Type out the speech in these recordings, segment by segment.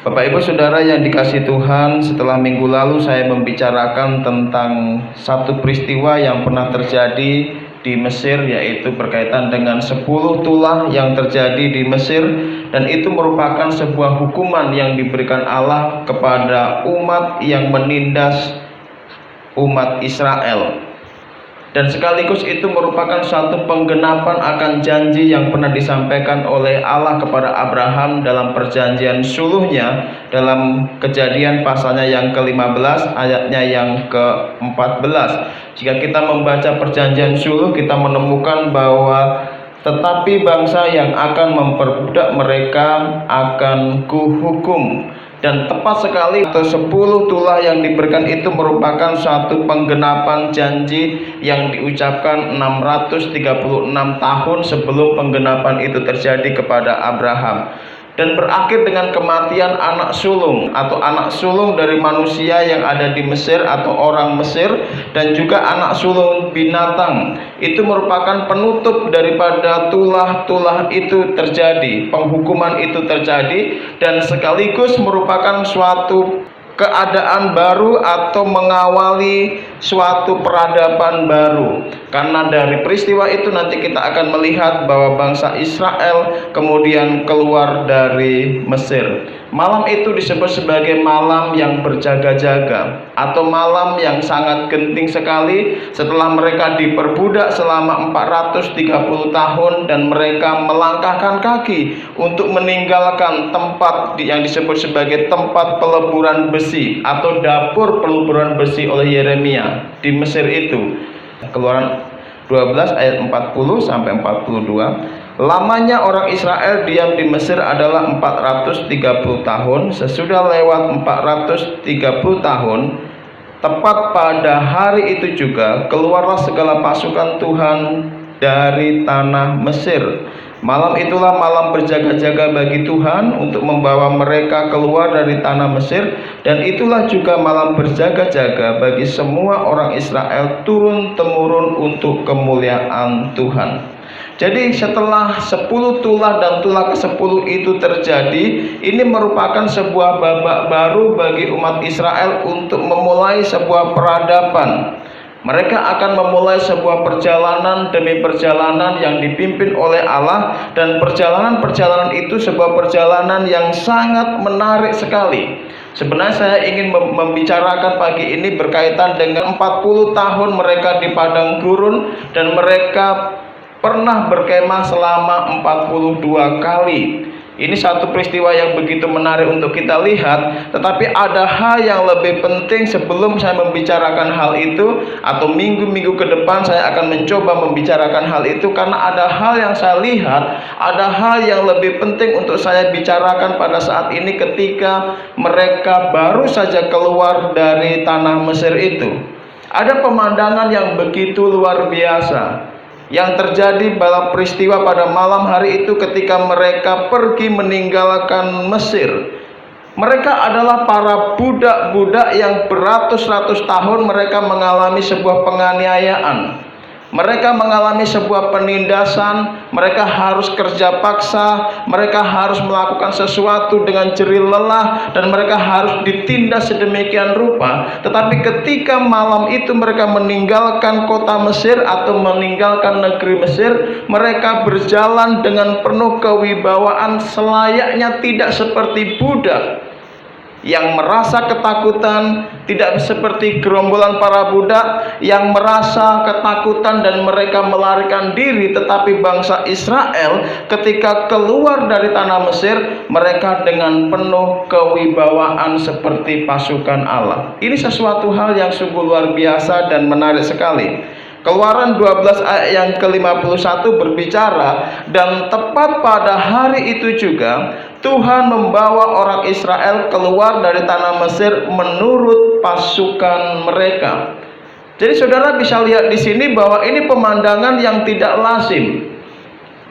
Bapak Ibu Saudara yang dikasihi Tuhan, setelah minggu lalu saya membicarakan tentang satu peristiwa yang pernah terjadi di Mesir, yaitu berkaitan dengan 10 tulah yang terjadi di Mesir, dan itu merupakan sebuah hukuman yang diberikan Allah kepada umat yang menindas umat Israel. Dan sekaligus itu merupakan satu penggenapan akan janji yang pernah disampaikan oleh Allah kepada Abraham dalam perjanjian suluhnya dalam Kejadian pasalnya yang ke-15 ayatnya yang ke-14. Jika kita membaca perjanjian suluh, kita menemukan bahwa tetapi bangsa yang akan memperbudak mereka akan kuhukum. Dan tepat sekali 10 tulah yang diberikan itu merupakan satu penggenapan janji yang diucapkan 636 tahun sebelum penggenapan itu terjadi kepada Abraham, dan berakhir dengan kematian anak sulung atau anak sulung dari manusia yang ada di Mesir atau orang Mesir, dan juga anak sulung binatang. Itu merupakan penutup daripada tulah-tulah itu terjadi, penghukuman itu terjadi, dan sekaligus merupakan suatu keadaan baru atau mengawali suatu peradaban baru. Karena dari peristiwa itu nanti kita akan melihat bahwa bangsa Israel kemudian keluar dari Mesir. Malam itu disebut sebagai malam yang berjaga-jaga atau malam yang sangat genting sekali setelah mereka diperbudak selama 430 tahun dan mereka melangkahkan kaki untuk meninggalkan tempat yang disebut sebagai tempat peleburan besi atau dapur peleburan besi oleh Yeremia di Mesir itu. Keluaran 12 ayat 40 sampai 42. Lamanya orang Israel diam di Mesir adalah 430 tahun. Sesudah lewat 430 tahun, tepat pada hari itu juga keluarlah segala pasukan Tuhan dari tanah Mesir. Malam itulah malam berjaga-jaga bagi Tuhan untuk membawa mereka keluar dari tanah Mesir, dan itulah juga malam berjaga-jaga bagi semua orang Israel turun-temurun untuk kemuliaan Tuhan. Jadi setelah 10 tulah dan tulah ke-10 itu terjadi, ini merupakan sebuah babak baru bagi umat Israel untuk memulai sebuah peradaban. Mereka akan memulai sebuah perjalanan demi perjalanan yang dipimpin oleh Allah, dan perjalanan-perjalanan itu sebuah perjalanan yang sangat menarik sekali. Sebenarnya saya ingin membicarakan pagi ini berkaitan dengan 40 tahun mereka di padang gurun, dan mereka pernah berkemah selama 42 kali. Ini satu peristiwa yang begitu menarik untuk kita lihat, tetapi ada hal yang lebih penting sebelum saya membicarakan hal itu, atau minggu-minggu ke depan saya akan mencoba membicarakan hal itu, karena ada hal yang saya lihat, ada hal yang lebih penting untuk saya bicarakan pada saat ini ketika mereka baru saja keluar dari tanah Mesir itu. Ada pemandangan yang begitu luar biasa yang terjadi dalam peristiwa pada malam hari itu ketika mereka pergi meninggalkan Mesir. Mereka adalah para budak-budak yang beratus-ratus tahun mereka mengalami sebuah penganiayaan. Mereka mengalami sebuah penindasan, mereka harus kerja paksa, mereka harus melakukan sesuatu dengan jerih lelah, dan mereka harus ditindas sedemikian rupa. Tetapi ketika malam itu mereka meninggalkan kota Mesir atau meninggalkan negeri Mesir, mereka berjalan dengan penuh kewibawaan selayaknya tidak seperti budak yang merasa ketakutan, tidak seperti gerombolan para budak yang merasa ketakutan dan mereka melarikan diri. Tetapi bangsa Israel ketika keluar dari tanah Mesir, mereka dengan penuh kewibawaan seperti pasukan Allah. Ini sesuatu hal yang sungguh luar biasa dan menarik sekali. Keluaran 12 ayat yang ke-51 berbicara, dan tepat pada hari itu juga Tuhan membawa orang Israel keluar dari tanah Mesir menurut pasukan mereka. Jadi saudara bisa lihat di sini bahwa ini pemandangan yang tidak lazim.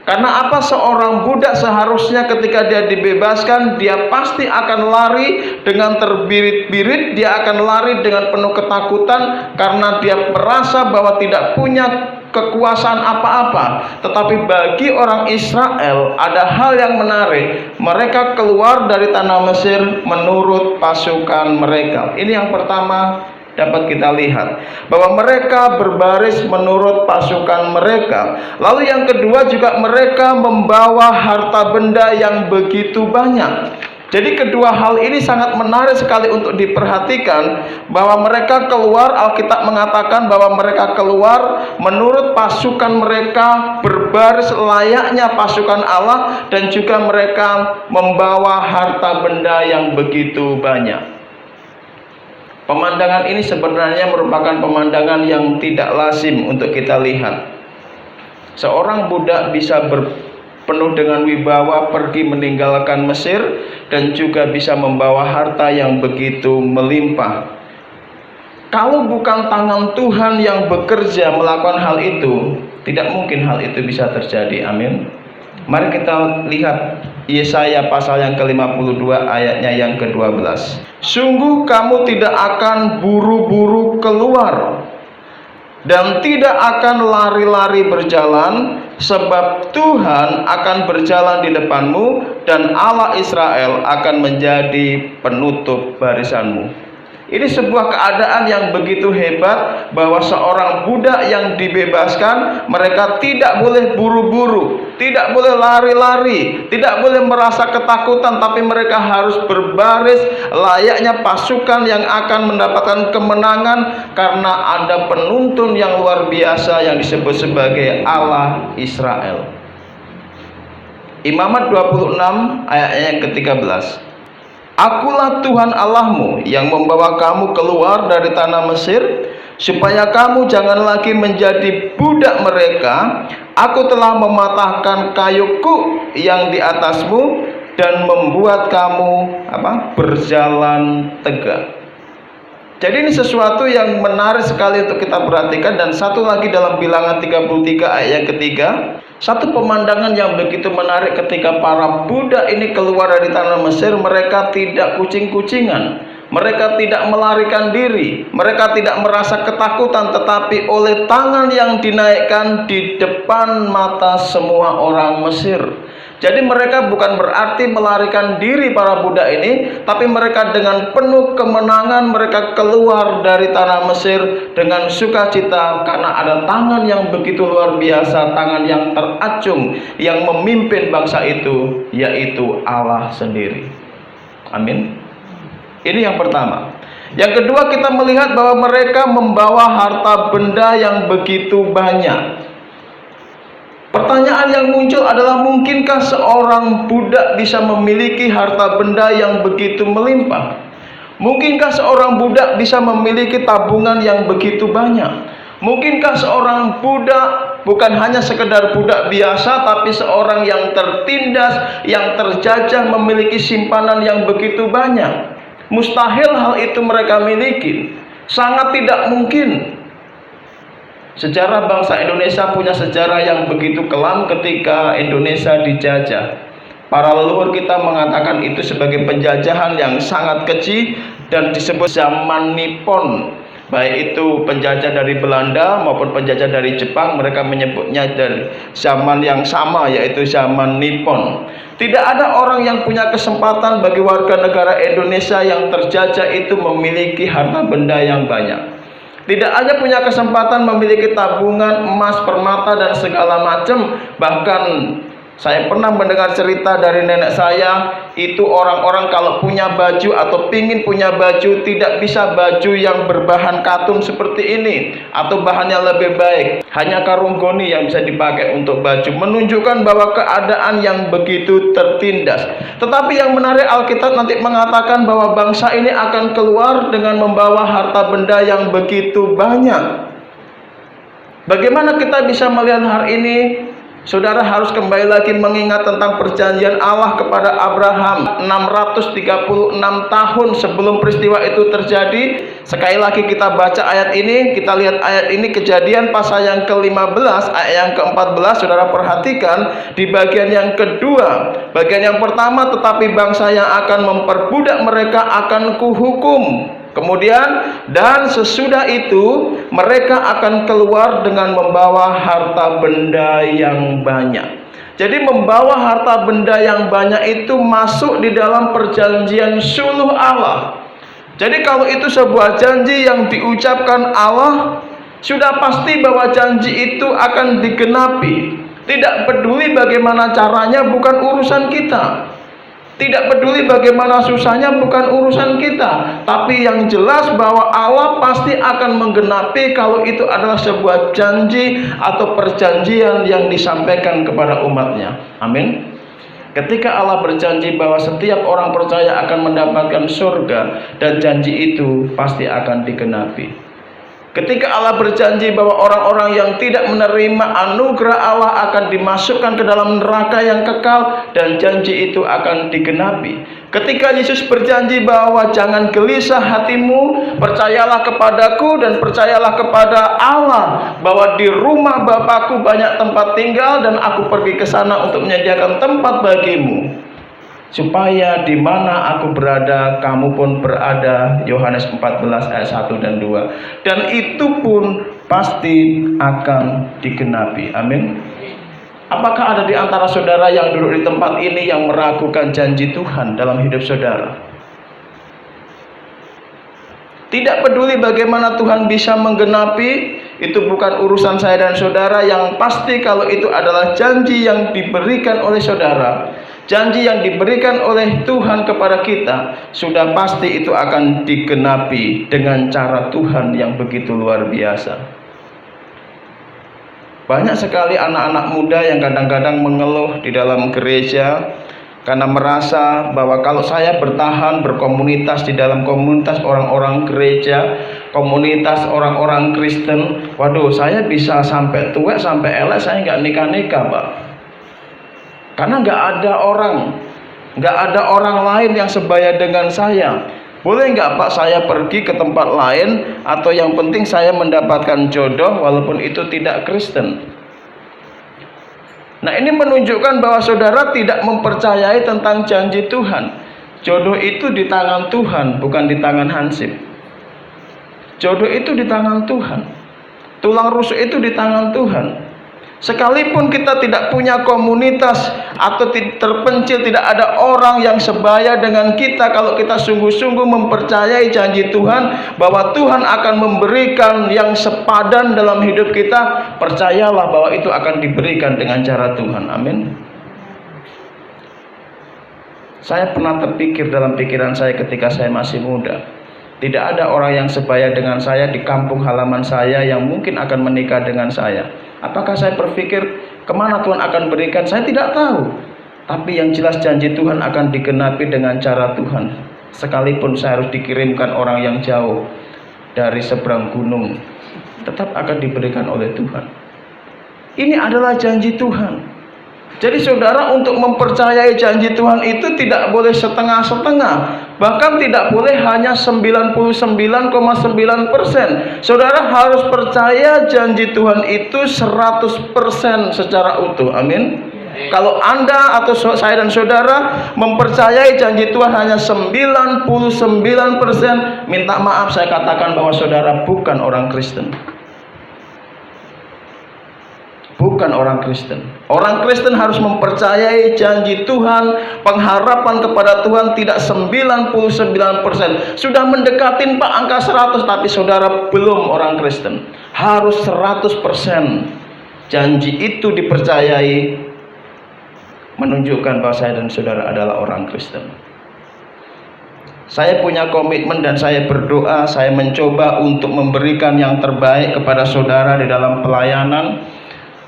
Karena apa? Seorang budak seharusnya ketika dia dibebaskan, dia pasti akan lari dengan terbirit-birit, dia akan lari dengan penuh ketakutan karena dia merasa bahwa tidak punya kekuasaan apa-apa. Tetapi bagi orang Israel ada hal yang menarik. Mereka keluar dari tanah Mesir menurut pasukan mereka. Ini yang pertama dapat kita lihat, bahwa mereka berbaris menurut pasukan mereka. Lalu yang kedua juga mereka membawa harta benda yang begitu banyak. Jadi kedua hal ini sangat menarik sekali untuk diperhatikan, bahwa mereka keluar, Alkitab mengatakan bahwa mereka keluar menurut pasukan mereka, berbaris layaknya pasukan Allah, dan juga mereka membawa harta benda yang begitu banyak. Pemandangan ini sebenarnya merupakan pemandangan yang tidak lazim untuk kita lihat. Seorang budak bisa penuh dengan wibawa pergi meninggalkan Mesir dan juga bisa membawa harta yang begitu melimpah. Kalau bukan tangan Tuhan yang bekerja melakukan hal itu, tidak mungkin hal itu bisa terjadi. Amin. Mari kita lihat Yesaya pasal yang ke-52 ayatnya yang ke-12. Sungguh kamu tidak akan buru-buru keluar dan tidak akan lari-lari berjalan, sebab Tuhan akan berjalan di depanmu dan Allah Israel akan menjadi penutup barisanmu. Ini sebuah keadaan yang begitu hebat, bahwa seorang budak yang dibebaskan, mereka tidak boleh buru-buru, tidak boleh lari-lari, tidak boleh merasa ketakutan, tapi mereka harus berbaris layaknya pasukan yang akan mendapatkan kemenangan, karena ada penuntun yang luar biasa yang disebut sebagai Allah Israel. Imamat 26 ayatnya yang ke-13. Akulah Tuhan Allahmu yang membawa kamu keluar dari tanah Mesir, supaya kamu jangan lagi menjadi budak mereka. Aku telah mematahkan kayuku yang di atasmu dan membuat kamu berjalan tegak. Jadi ini sesuatu yang menarik sekali untuk kita perhatikan. Dan satu lagi dalam Bilangan 33 ayat yang ketiga, satu pemandangan yang begitu menarik ketika para budak ini keluar dari tanah Mesir. Mereka tidak kucing-kucingan, mereka tidak melarikan diri, mereka tidak merasa ketakutan, tetapi oleh tangan yang dinaikkan di depan mata semua orang Mesir. Jadi mereka bukan berarti melarikan diri para budak ini, tapi mereka dengan penuh kemenangan mereka keluar dari tanah Mesir dengan sukacita, karena ada tangan yang begitu luar biasa, tangan yang teracung yang memimpin bangsa itu, yaitu Allah sendiri. Amin. Ini yang pertama. Yang kedua, kita melihat bahwa mereka membawa harta benda yang begitu banyak. Pertanyaan yang muncul adalah, mungkinkah seorang budak bisa memiliki harta benda yang begitu melimpah? Mungkinkah seorang budak bisa memiliki tabungan yang begitu banyak? Mungkinkah seorang budak bukan hanya sekedar budak biasa, tapi seorang yang tertindas, yang terjajah, memiliki simpanan yang begitu banyak? Mustahil hal itu mereka miliki. Sangat tidak mungkin. Sejarah bangsa Indonesia punya sejarah yang begitu kelam ketika Indonesia dijajah. Para leluhur kita mengatakan itu sebagai penjajahan yang sangat keji dan disebut zaman Nippon. Baik itu penjajah dari Belanda maupun penjajah dari Jepang, mereka menyebutnya dari zaman yang sama, yaitu zaman Nippon. Tidak ada orang yang punya kesempatan bagi warga negara Indonesia yang terjajah itu memiliki harta benda yang banyak. Tidak hanya punya kesempatan memiliki tabungan emas, permata, dan segala macam. Bahkan saya pernah mendengar cerita dari nenek saya, itu orang-orang kalau punya baju atau pingin punya baju, tidak bisa baju yang berbahan katun seperti ini, atau bahan yang lebih baik. Hanya karung goni yang bisa dipakai untuk baju, menunjukkan bahwa keadaan yang begitu tertindas. Tetapi yang menarik, Alkitab nanti mengatakan bahwa bangsa ini akan keluar dengan membawa harta benda yang begitu banyak. Bagaimana kita bisa melihat hal ini? Saudara harus kembali lagi mengingat tentang perjanjian Allah kepada Abraham 636 tahun sebelum peristiwa itu terjadi. Sekali lagi kita baca ayat ini, kita lihat ayat ini, Kejadian pasal yang ke-15 ayat yang ke-14. Saudara perhatikan di bagian yang kedua. Bagian yang pertama, tetapi bangsa yang akan memperbudak mereka akan kuhukum. Kemudian, dan sesudah itu mereka akan keluar dengan membawa harta benda yang banyak. Jadi membawa harta benda yang banyak itu masuk di dalam perjanjian suluh Allah. Jadi kalau itu sebuah janji yang diucapkan Allah, sudah pasti bahwa janji itu akan digenapi. Tidak peduli bagaimana caranya, bukan urusan kita. Tidak peduli bagaimana susahnya, bukan urusan kita. Tapi yang jelas bahwa Allah pasti akan menggenapi kalau itu adalah sebuah janji atau perjanjian yang disampaikan kepada umatnya. Amin. Ketika Allah berjanji bahwa setiap orang percaya akan mendapatkan surga, dan janji itu pasti akan digenapi. Ketika Allah berjanji bahwa orang-orang yang tidak menerima anugerah Allah akan dimasukkan ke dalam neraka yang kekal, dan janji itu akan digenapi. Ketika Yesus berjanji bahwa jangan gelisah hatimu, percayalah kepadaku dan percayalah kepada Allah, bahwa di rumah Bapakku banyak tempat tinggal dan aku pergi ke sana untuk menyediakan tempat bagimu, supaya di mana aku berada, kamu pun berada. Yohanes 14 ayat 1 dan 2. Dan itu pun pasti akan digenapi. Amin. Apakah ada di antara saudara yang duduk di tempat ini yang meragukan janji Tuhan dalam hidup saudara? Tidak peduli bagaimana Tuhan bisa menggenapi, itu bukan urusan saya dan saudara. Yang pasti kalau itu adalah janji yang diberikan oleh saudara, janji yang diberikan oleh Tuhan kepada kita, sudah pasti itu akan digenapi dengan cara Tuhan yang begitu luar biasa. Banyak sekali anak-anak muda yang kadang-kadang mengeluh di dalam gereja karena merasa bahwa kalau saya bertahan berkomunitas di dalam komunitas orang-orang gereja, komunitas orang-orang Kristen, waduh, saya bisa sampai tua, sampai elek, saya nggak nikah-nikah, Pak. Karena nggak ada orang lain yang sebaya dengan saya. Boleh nggak, Pak, saya pergi ke tempat lain, atau yang penting saya mendapatkan jodoh walaupun itu tidak Kristen. Nah, ini menunjukkan bahwa saudara tidak mempercayai tentang janji Tuhan. Jodoh itu di tangan Tuhan, bukan di tangan Hansip. Jodoh itu di tangan Tuhan. Tulang rusuk itu di tangan Tuhan. Sekalipun kita tidak punya komunitas atau terpencil, tidak ada orang yang sebaya dengan kita, kalau kita sungguh-sungguh mempercayai janji Tuhan bahwa Tuhan akan memberikan yang sepadan dalam hidup kita, percayalah bahwa itu akan diberikan dengan cara Tuhan. Amin. Saya pernah terpikir dalam pikiran saya ketika saya masih muda, tidak ada orang yang sebaya dengan saya di kampung halaman saya yang mungkin akan menikah dengan saya. Apakah saya berpikir kemana Tuhan akan berikan? Saya tidak tahu. Tapi yang jelas janji Tuhan akan digenapi dengan cara Tuhan. Sekalipun saya harus dikirimkan orang yang jauh dari seberang gunung, tetap akan diberikan oleh Tuhan. Ini adalah janji Tuhan. Jadi saudara, untuk mempercayai janji Tuhan itu tidak boleh setengah-setengah, bahkan tidak boleh hanya 99,9%. Saudara harus percaya janji Tuhan itu 100% secara utuh. Amin. Kalau Anda atau saya dan saudara mempercayai janji Tuhan hanya 99%, minta maaf saya katakan bahwa saudara bukan orang Kristen. Bukan orang Kristen. Orang Kristen harus mempercayai janji Tuhan, pengharapan kepada Tuhan tidak 99%. Sudah mendekatin Pak angka 100, tapi saudara belum orang Kristen. Harus 100%. Janji itu dipercayai, menunjukkan bahwa saya dan saudara adalah orang Kristen. Saya punya komitmen dan saya berdoa, saya mencoba untuk memberikan yang terbaik kepada saudara di dalam pelayanan.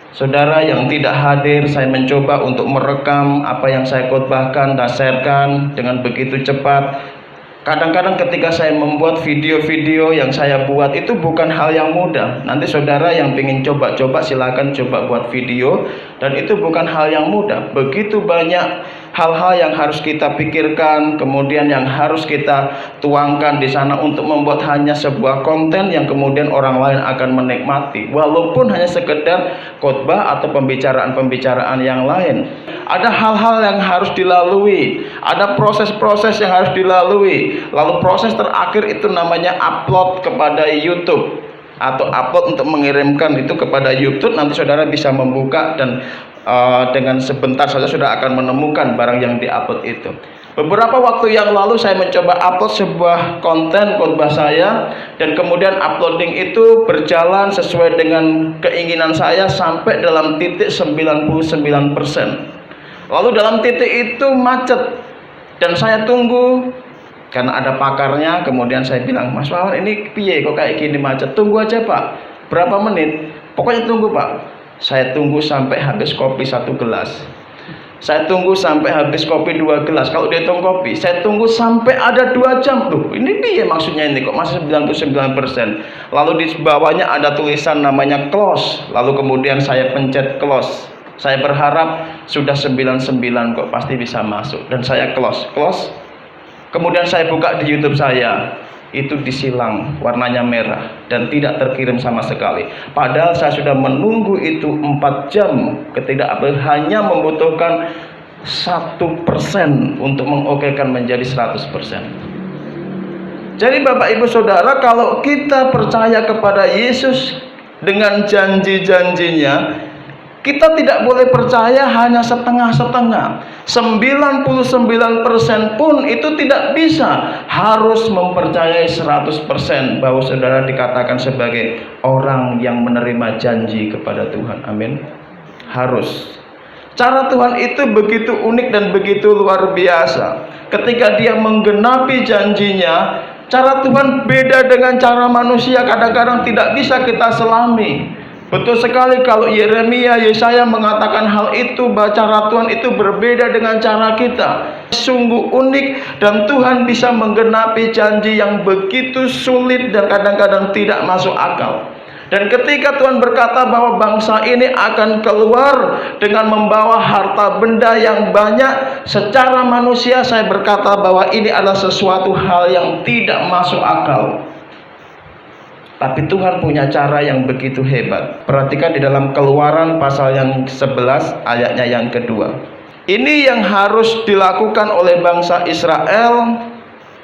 Saudara yang tidak hadir, saya mencoba untuk merekam apa yang saya khotbahkan dan sharekan dengan begitu cepat. Kadang-kadang ketika saya membuat video-video yang saya buat itu bukan hal yang mudah. Nanti saudara yang ingin coba-coba silakan coba buat video, dan itu bukan hal yang mudah. Begitu banyak hal-hal yang harus kita pikirkan, kemudian yang harus kita tuangkan di sana untuk membuat hanya sebuah konten yang kemudian orang lain akan menikmati, walaupun hanya sekedar khotbah atau pembicaraan-pembicaraan yang lain. Ada hal-hal yang harus dilalui, ada proses-proses yang harus dilalui. Lalu proses terakhir itu namanya upload kepada YouTube, atau upload untuk mengirimkan itu kepada YouTube. Nanti saudara bisa membuka dan dengan sebentar saja sudah akan menemukan barang yang diupload itu. Beberapa waktu yang lalu saya mencoba upload sebuah konten khotbah saya, dan kemudian uploading itu berjalan sesuai dengan keinginan saya sampai dalam titik 99%. Lalu dalam titik itu macet dan saya tunggu. Karena ada pakarnya, kemudian saya bilang, Mas Wawan, ini piye kok kayak gini macet? Tunggu aja Pak. Berapa menit? Pokoknya tunggu Pak. Saya tunggu sampai habis kopi 1 gelas. Saya tunggu sampai habis kopi 2 gelas. Kalau dihitung kopi, saya tunggu sampai ada 2 jam. Loh, ini piye maksudnya ini kok masih 99%? Lalu di bawahnya ada tulisan namanya close. Lalu kemudian saya pencet close. Saya berharap sudah 99 kok pasti bisa masuk. Dan saya close. Kemudian saya buka di YouTube saya, itu disilang, warnanya merah dan tidak terkirim sama sekali. Padahal saya sudah menunggu itu 4 jam, hanya membutuhkan 1% untuk mengokekan menjadi 100%. Jadi Bapak Ibu Saudara, kalau kita percaya kepada Yesus dengan janji-janjinya, kita tidak boleh percaya hanya setengah-setengah. 99% pun itu tidak bisa. Harus mempercayai 100% bahwa saudara dikatakan sebagai orang yang menerima janji kepada Tuhan. Amin. Harus. Cara Tuhan itu begitu unik dan begitu luar biasa. Ketika Dia menggenapi janjinya, cara Tuhan beda dengan cara manusia. Kadang-kadang tidak bisa kita selami. Betul sekali kalau Yeremia, Yesaya mengatakan hal itu, bahwa cara Tuhan itu berbeda dengan cara kita. Sungguh unik, dan Tuhan bisa menggenapi janji yang begitu sulit dan kadang-kadang tidak masuk akal. Dan ketika Tuhan berkata bahwa bangsa ini akan keluar dengan membawa harta benda yang banyak, secara manusia saya berkata bahwa ini adalah sesuatu hal yang tidak masuk akal. Tapi Tuhan punya cara yang begitu hebat. Perhatikan di dalam Keluaran pasal yang 11 ayatnya yang kedua. Ini yang harus dilakukan oleh bangsa Israel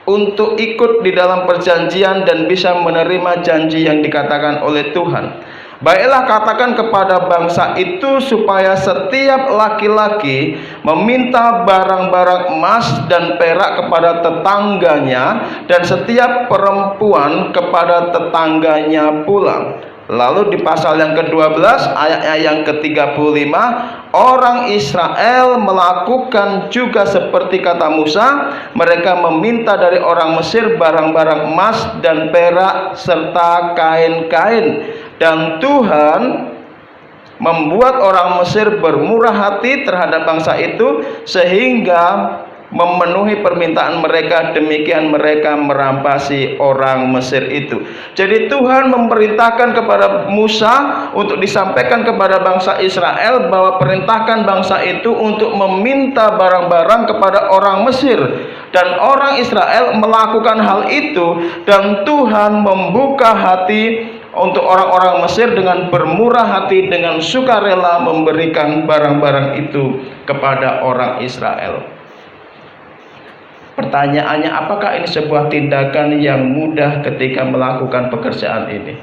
untuk ikut di dalam perjanjian dan bisa menerima janji yang dikatakan oleh Tuhan. Baiklah, katakan kepada bangsa itu supaya setiap laki-laki meminta barang-barang emas dan perak kepada tetangganya, dan setiap perempuan kepada tetangganya pula. Lalu di pasal yang ke-12 ayatnya yang ke-35, orang Israel melakukan juga seperti kata Musa. Mereka meminta dari orang Mesir barang-barang emas dan perak serta kain-kain. Dan Tuhan membuat orang Mesir bermurah hati terhadap bangsa itu, sehingga memenuhi permintaan mereka. Demikian mereka merampasi orang Mesir itu. Jadi Tuhan memerintahkan kepada Musa untuk disampaikan kepada bangsa Israel bahwa perintahkan bangsa itu untuk meminta barang-barang kepada orang Mesir. Dan orang Israel melakukan hal itu, dan Tuhan membuka hati untuk orang-orang Mesir dengan bermurah hati, dengan sukarela memberikan barang-barang itu kepada orang Israel. Pertanyaannya, apakah ini sebuah tindakan yang mudah ketika melakukan pekerjaan ini?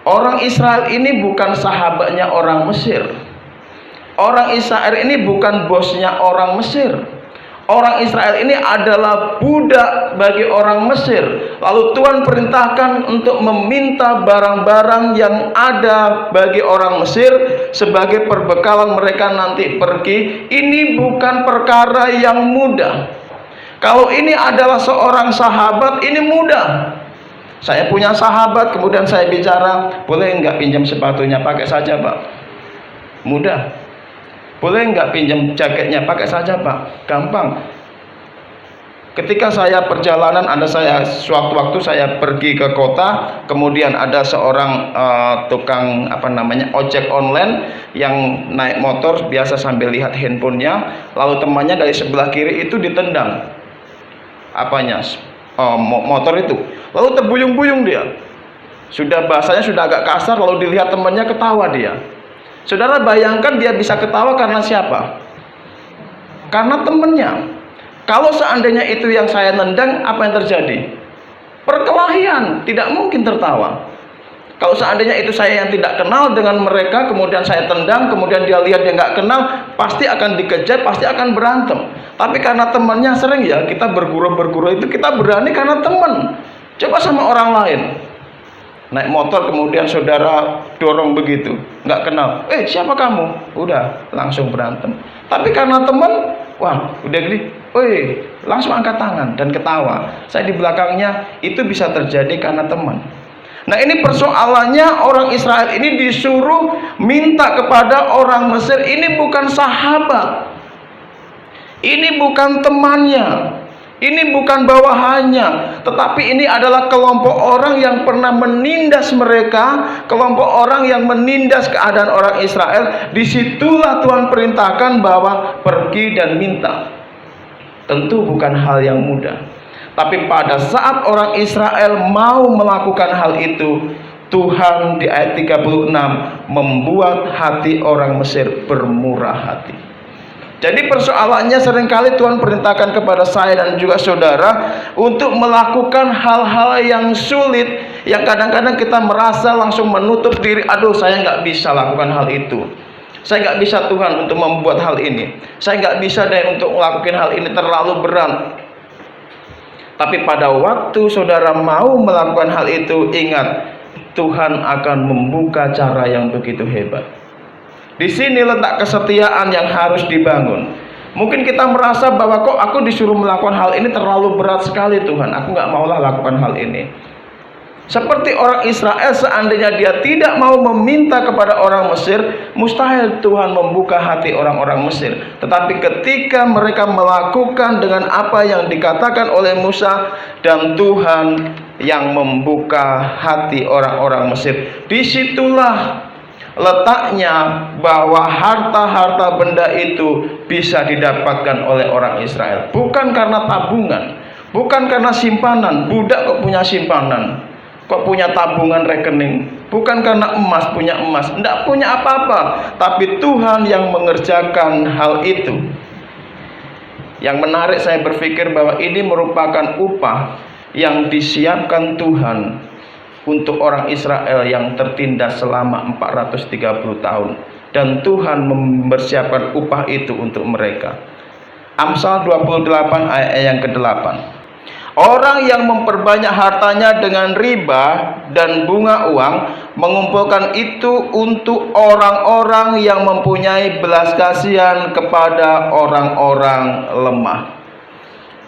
Orang Israel ini bukan sahabatnya orang Mesir. Orang Israel ini bukan bosnya orang Mesir. Orang Israel ini adalah budak bagi orang Mesir. Lalu Tuhan perintahkan untuk meminta barang-barang yang ada bagi orang Mesir sebagai perbekalan mereka nanti pergi. Ini bukan perkara yang mudah. Kalau ini adalah seorang sahabat, ini mudah. Saya punya sahabat, kemudian saya bicara, boleh nggak pinjam sepatunya? Pakai saja Pak. Mudah. Boleh nggak pinjam jaketnya? Pakai saja Pak. Gampang. Ketika saya perjalanan, suatu waktu saya pergi ke kota, kemudian ada seorang tukang ojek online yang naik motor biasa sambil lihat handphonenya, lalu temannya dari sebelah kiri itu ditendang motor itu, lalu terbuyung-buyung dia. Bahasanya sudah agak kasar, lalu dilihat temannya, ketawa dia. Saudara bayangkan, dia bisa ketawa karena siapa? Karena temannya. Kalau seandainya itu yang saya nendang, apa yang terjadi? Perkelahian, tidak mungkin tertawa. Kalau seandainya itu saya yang tidak kenal dengan mereka, kemudian saya tendang, kemudian dia lihat dia nggak kenal, pasti akan dikejar, pasti akan berantem. Tapi karena temannya, sering ya kita berguru itu kita berani karena teman. Coba sama orang lain, naik motor kemudian saudara dorong begitu, nggak kenal, siapa kamu? Udah langsung berantem. Tapi karena teman, wah udah gini, langsung angkat tangan dan ketawa. Saya di belakangnya, itu bisa terjadi karena teman. Nah, ini persoalannya, orang Israel ini disuruh minta kepada orang Mesir. Ini bukan sahabat, ini bukan temannya, ini bukan bawahannya, tetapi ini adalah kelompok orang yang pernah menindas mereka, kelompok orang yang menindas keadaan orang Israel. Disitulah Tuhan perintahkan bahwa pergi dan minta. Tentu bukan hal yang mudah, tapi pada saat orang Israel mau melakukan hal itu, Tuhan di ayat 36 membuat hati orang Mesir bermurah hati. Jadi persoalannya, seringkali Tuhan perintahkan kepada saya dan juga saudara untuk melakukan hal-hal yang sulit, yang kadang-kadang kita merasa langsung menutup diri. Aduh, saya nggak bisa lakukan hal itu. Saya nggak bisa Tuhan untuk membuat hal ini. Saya nggak bisa deh untuk melakukan hal ini, terlalu berat. Tapi pada waktu saudara mau melakukan hal itu, ingat, Tuhan akan membuka cara yang begitu hebat. Di sini letak kesetiaan yang harus dibangun. Mungkin kita merasa bahwa kok aku disuruh melakukan hal ini terlalu berat sekali Tuhan, aku nggak maulah lakukan hal ini. Seperti orang Israel, seandainya dia tidak mau meminta kepada orang Mesir, mustahil Tuhan membuka hati orang-orang Mesir. Tetapi ketika mereka melakukan dengan apa yang dikatakan oleh Musa, dan Tuhan yang membuka hati orang-orang Mesir, disitulah letaknya bahwa harta-harta benda itu bisa didapatkan oleh orang Israel. Bukan karena tabungan, bukan karena simpanan. Budak kok punya simpanan, kok punya tabungan rekening. Bukan karena emas, punya emas, tidak punya apa-apa. Tapi Tuhan yang mengerjakan hal itu. Yang menarik, saya berpikir bahwa ini merupakan upah yang disiapkan Tuhan untuk orang Israel yang tertindas selama 430 tahun. Dan Tuhan mempersiapkan upah itu untuk mereka. Amsal 28 ayat yang ke-8. Orang yang memperbanyak hartanya dengan riba dan bunga uang, mengumpulkan itu untuk orang-orang yang mempunyai belas kasihan kepada orang-orang lemah.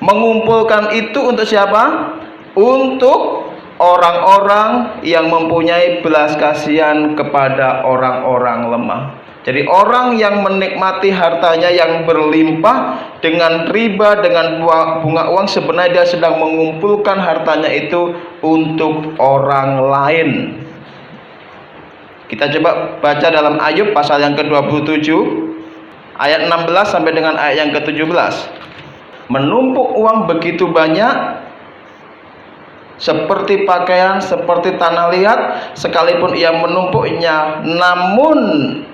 Mengumpulkan itu untuk siapa? Untuk orang-orang yang mempunyai belas kasihan kepada orang-orang lemah. Jadi orang yang menikmati hartanya yang berlimpah dengan riba, dengan bunga uang, sebenarnya dia sedang mengumpulkan hartanya itu untuk orang lain. Kita coba baca dalam Ayub pasal yang ke-27 ayat 16 sampai dengan ayat yang ke-17. Menumpuk uang begitu banyak seperti pakaian, seperti tanah liat, sekalipun ia menumpuknya, namun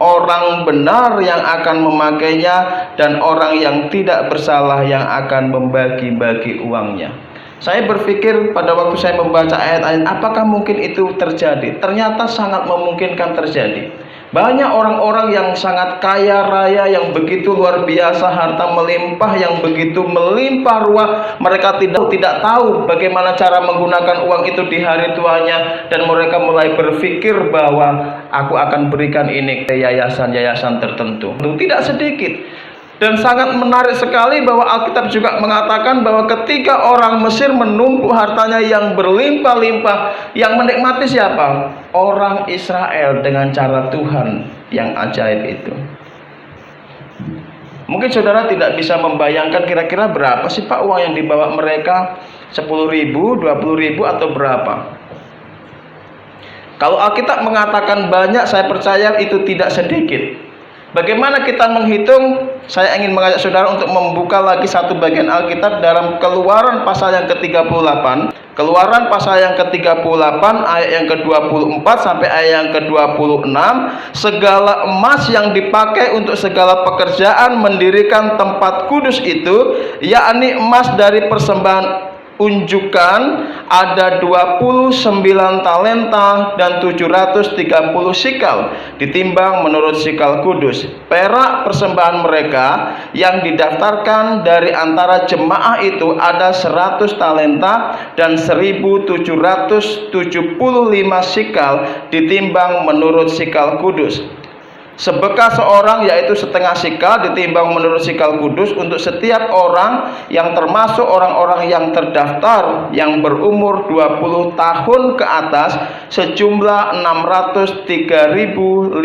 orang benar yang akan memakainya, dan orang yang tidak bersalah yang akan membagi-bagi uangnya. Saya berpikir pada waktu saya membaca ayat-ayat, apakah mungkin itu terjadi? Ternyata sangat memungkinkan terjadi. Banyak orang-orang yang sangat kaya raya, yang begitu luar biasa, harta melimpah, yang begitu melimpah ruah. Mereka tidak tahu bagaimana cara menggunakan uang itu di hari tuanya, dan mereka mulai berpikir bahwa aku akan berikan ini ke yayasan-yayasan tertentu. Tidak sedikit. Dan sangat menarik sekali bahwa Alkitab juga mengatakan bahwa ketika orang Mesir menumpuk hartanya yang berlimpah-limpah, yang menikmati siapa? Orang Israel dengan cara Tuhan yang ajaib itu. Mungkin saudara tidak bisa membayangkan kira-kira berapa sih Pak uang yang dibawa mereka, 10.000, 20.000 atau berapa? Kalau Alkitab mengatakan banyak, saya percaya itu tidak sedikit. Bagaimana kita menghitung? Saya ingin mengajak saudara untuk membuka lagi satu bagian Alkitab dalam Keluaran pasal yang ke-38. Keluaran pasal yang ke-38 ayat yang ke-24 sampai ayat yang ke-26. Segala emas yang dipakai untuk segala pekerjaan mendirikan tempat kudus itu, yakni emas dari persembahan unjukan, ada 29 talenta dan 730 sikal ditimbang menurut sikal kudus. Perak persembahan mereka yang didaftarkan dari antara jemaah itu ada 100 talenta dan 1775 sikal ditimbang menurut sikal kudus. Sebekas seorang yaitu setengah sikal ditimbang menurut sikal kudus untuk setiap orang yang termasuk orang-orang yang terdaftar yang berumur 20 tahun ke atas, sejumlah 603.550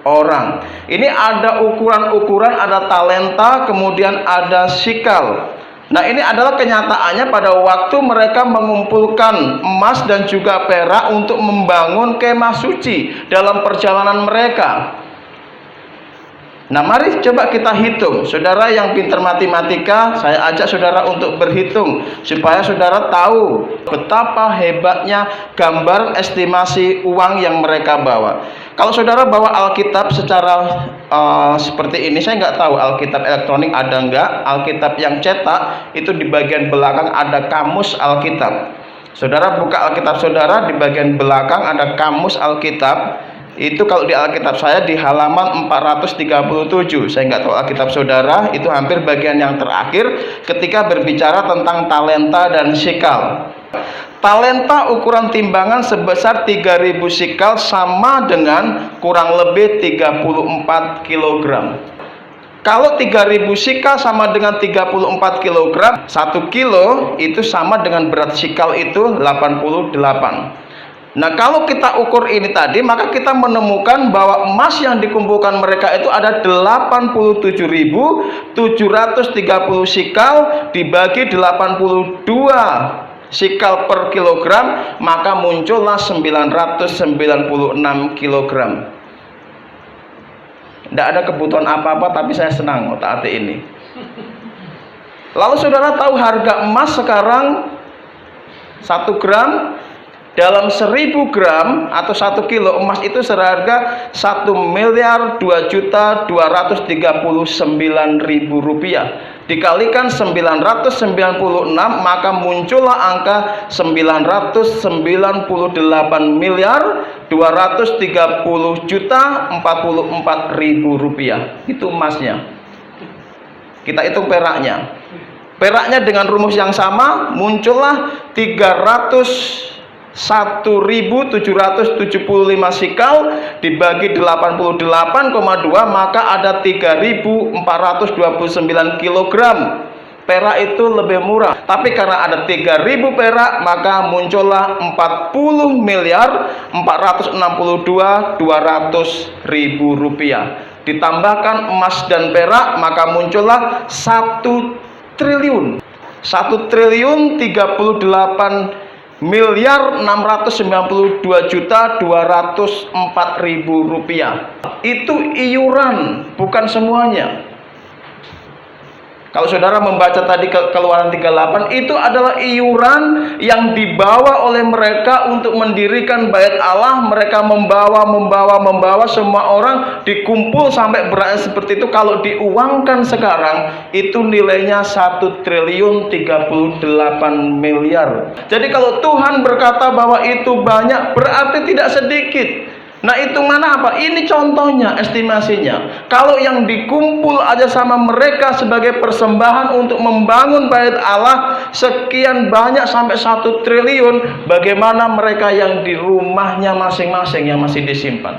orang. Ini ada ukuran-ukuran, ada talenta, kemudian ada sikal. Nah, ini adalah kenyataannya pada waktu mereka mengumpulkan emas dan juga perak untuk membangun kemah suci dalam perjalanan mereka. Nah, mari coba kita hitung. Saudara yang pintar matematika, saya ajak saudara untuk berhitung supaya saudara tahu betapa hebatnya gambar estimasi uang yang mereka bawa. Kalau saudara bawa Alkitab secara seperti ini, saya nggak tahu Alkitab elektronik ada nggak. Alkitab yang cetak itu di bagian belakang ada kamus Alkitab. Saudara buka Alkitab saudara, di bagian belakang ada kamus Alkitab. Itu kalau di Alkitab saya di halaman 437. Saya nggak tahu Alkitab saudara, itu hampir bagian yang terakhir ketika berbicara tentang talenta dan sikal. Talenta ukuran timbangan sebesar 3.000 sikal sama dengan kurang lebih 34 kg. Kalau 3.000 sikal sama dengan 34 kg, 1 kilo itu sama dengan berat sikal itu 88. Nah, kalau kita ukur ini tadi, maka kita menemukan bahwa emas yang dikumpulkan mereka itu ada 87.730 sikal dibagi 82 sikal per kilogram, maka muncullah 996 kilogram. Tidak ada kebutuhan apa-apa, tapi saya senang otak-atik ini. Lalu saudara tahu harga emas sekarang 1 gram dalam 1000 gram atau 1 kilo emas itu seharga 1.239.000 rupiah. Dikalikan 996 maka muncullah angka 998.230.044.000 rupiah. Itu emasnya. Kita hitung peraknya. Peraknya dengan rumus yang sama muncullah 1.775 sikal dibagi 88,2 maka ada 3.429 kg. Perak itu lebih murah, tapi karena ada 3.000 perak maka muncullah 40.462.200.000 rupiah. Ditambahkan emas dan perak maka muncullah 1 triliun 38.692.204.000 rupiah. Itu iuran, bukan semuanya. Kalau saudara membaca tadi Keluaran 38, itu adalah iuran yang dibawa oleh mereka untuk mendirikan bait Allah. Mereka membawa semua orang dikumpul sampai berat seperti itu. Kalau diuangkan sekarang itu nilainya 1.038 miliar. Jadi kalau Tuhan berkata bahwa itu banyak, berarti tidak sedikit. Nah, hitungannya apa? Ini contohnya, estimasinya. Kalau yang dikumpul aja sama mereka sebagai persembahan untuk membangun bait Allah sekian banyak sampai 1 triliun, bagaimana mereka yang di rumahnya masing-masing yang masih disimpan?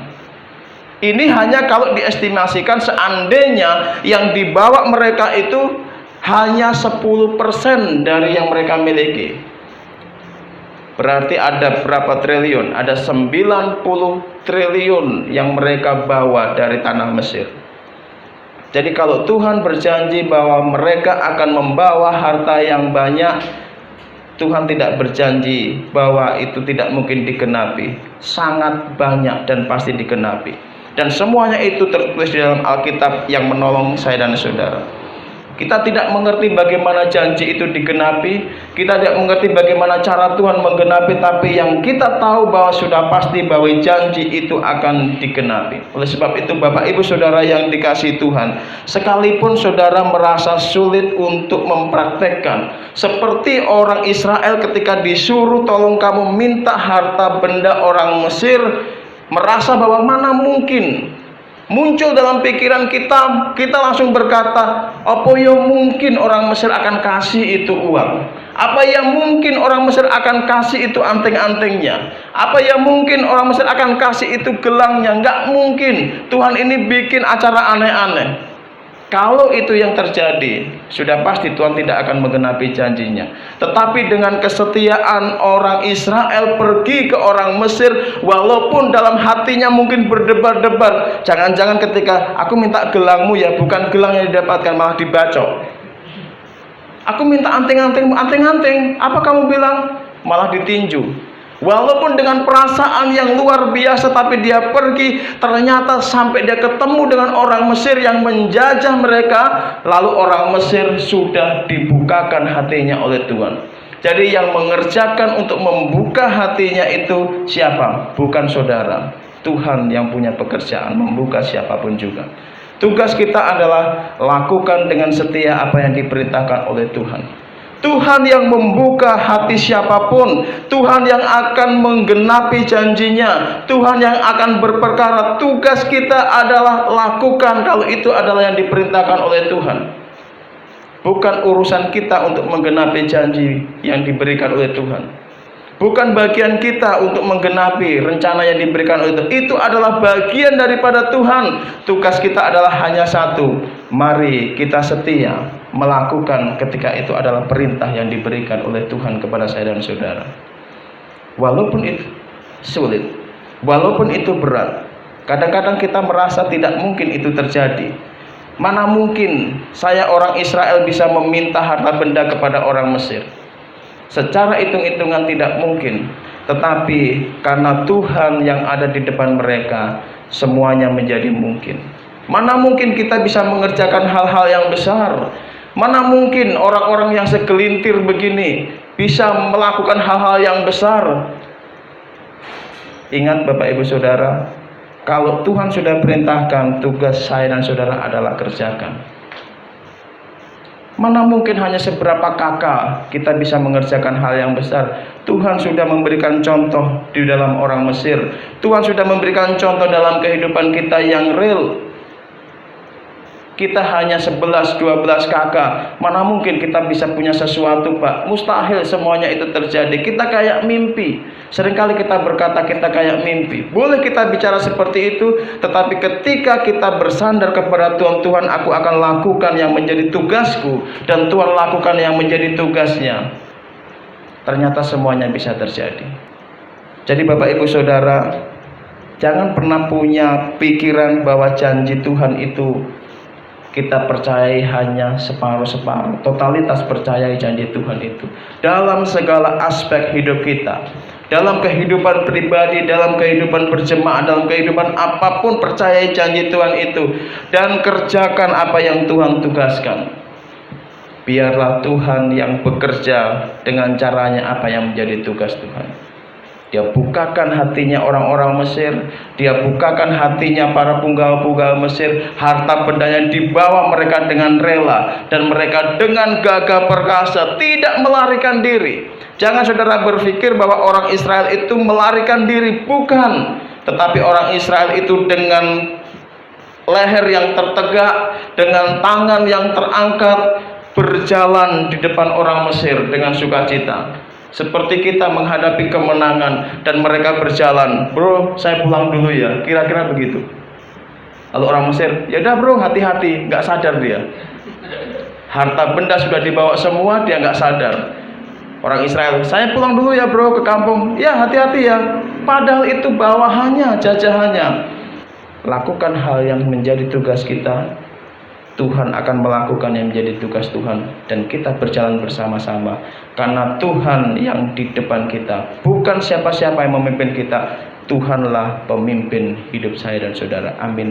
Ini hanya kalau diestimasikan seandainya yang dibawa mereka itu hanya 10% dari yang mereka miliki. Berarti ada berapa triliun? Ada 90 triliun yang mereka bawa dari tanah Mesir. Jadi kalau Tuhan berjanji bahwa mereka akan membawa harta yang banyak, Tuhan tidak berjanji bahwa itu tidak mungkin digenapi. Sangat banyak dan pasti digenapi. Dan semuanya itu tertulis di dalam Alkitab yang menolong saya dan saudara. Kita tidak mengerti bagaimana janji itu digenapi, kita tidak mengerti bagaimana cara Tuhan menggenapi, tapi yang kita tahu bahwa sudah pasti bahwa janji itu akan digenapi. Oleh sebab itu Bapak Ibu Saudara yang dikasihi Tuhan, sekalipun saudara merasa sulit untuk mempraktekkan, seperti orang Israel ketika disuruh tolong kamu minta harta benda orang Mesir, merasa bahwa mana mungkin. Muncul dalam pikiran kita langsung berkata, apa yang mungkin orang Mesir akan kasih itu uang? Apa yang mungkin orang Mesir akan kasih itu anting-antingnya? Apa yang mungkin orang Mesir akan kasih itu gelangnya? Enggak mungkin. Tuhan ini bikin acara aneh-aneh. Kalau itu yang terjadi, sudah pasti Tuhan tidak akan menggenapi janjinya. Tetapi dengan kesetiaan orang Israel pergi ke orang Mesir, walaupun dalam hatinya mungkin berdebar-debar, jangan-jangan ketika aku minta gelangmu ya bukan gelang yang didapatkan, malah dibacok. Aku minta anting-antingmu, anting-anting, apa kamu bilang? Malah ditinju. Walaupun dengan perasaan yang luar biasa, tapi dia pergi, ternyata sampai dia ketemu dengan orang Mesir yang menjajah mereka, lalu orang Mesir sudah dibukakan hatinya oleh Tuhan. Jadi yang mengerjakan untuk membuka hatinya itu siapa? Bukan saudara. Tuhan yang punya pekerjaan membuka siapapun juga. Tugas kita adalah lakukan dengan setia apa yang diperintahkan oleh Tuhan. Tuhan yang membuka hati siapapun, Tuhan yang akan menggenapi janjinya, Tuhan yang akan berperkara. Tugas kita adalah lakukan kalau itu adalah yang diperintahkan oleh Tuhan. Bukan urusan kita untuk menggenapi janji yang diberikan oleh Tuhan. Bukan bagian kita untuk menggenapi rencana yang diberikan oleh Tuhan. Itu adalah bagian daripada Tuhan. Tugas kita adalah hanya satu. Mari kita setia melakukan ketika itu adalah perintah yang diberikan oleh Tuhan kepada saya dan saudara. Walaupun itu sulit, walaupun itu berat, kadang-kadang kita merasa tidak mungkin itu terjadi. Mana mungkin saya orang Israel bisa meminta harta benda kepada orang Mesir? Secara hitung-hitungan tidak mungkin, tetapi karena Tuhan yang ada di depan mereka, semuanya menjadi mungkin. Mana mungkin kita bisa mengerjakan hal-hal yang besar? Mana mungkin orang-orang yang segelintir begini bisa melakukan hal-hal yang besar? Ingat Bapak Ibu Saudara, kalau Tuhan sudah perintahkan, tugas saya dan saudara adalah kerjakan. Mana mungkin hanya seberapa kakak kita bisa mengerjakan hal yang besar. Tuhan sudah memberikan contoh di dalam orang Mesir. Tuhan sudah memberikan contoh dalam kehidupan kita yang real. Kita hanya 11-12 kakak. Mana mungkin kita bisa punya sesuatu, Pak? Mustahil semuanya itu terjadi. Kita kayak mimpi. Seringkali kita berkata kita kayak mimpi. Boleh kita bicara seperti itu, tetapi ketika kita bersandar kepada Tuhan, Tuhan aku akan lakukan yang menjadi tugasku, dan Tuhan lakukan yang menjadi tugasnya. Ternyata semuanya bisa terjadi. Jadi Bapak Ibu Saudara, jangan pernah punya pikiran bahwa janji Tuhan itu kita percayai hanya separuh-separuh. Totalitas percayai janji Tuhan itu dalam segala aspek hidup kita, dalam kehidupan pribadi, dalam kehidupan berjemaah, dalam kehidupan apapun. Percayai janji Tuhan itu dan kerjakan apa yang Tuhan tugaskan. Biarlah Tuhan yang bekerja dengan caranya apa yang menjadi tugas Tuhan. Dia bukakan hatinya orang-orang Mesir, dia bukakan hatinya para punggawa-punggawa Mesir. Harta bendanya dibawa mereka dengan rela, dan mereka dengan gagah perkasa tidak melarikan diri. Jangan saudara berpikir bahwa orang Israel itu melarikan diri, bukan. Tetapi orang Israel itu dengan leher yang tertegak, dengan tangan yang terangkat, berjalan di depan orang Mesir dengan sukacita. Seperti kita menghadapi kemenangan dan mereka berjalan. Bro, saya pulang dulu ya. Kira-kira begitu. Lalu orang Mesir, ya udah bro, hati-hati. Nggak sadar dia. Harta benda sudah dibawa semua, dia nggak sadar. Orang Israel, saya pulang dulu ya bro ke kampung. Ya hati-hati ya. Padahal itu bawahannya, jajahannya. Lakukan hal yang menjadi tugas kita. Tuhan akan melakukan yang menjadi tugas Tuhan, dan kita berjalan bersama-sama karena Tuhan yang di depan kita, bukan siapa-siapa yang memimpin kita. Tuhanlah pemimpin hidup saya dan saudara. Amin.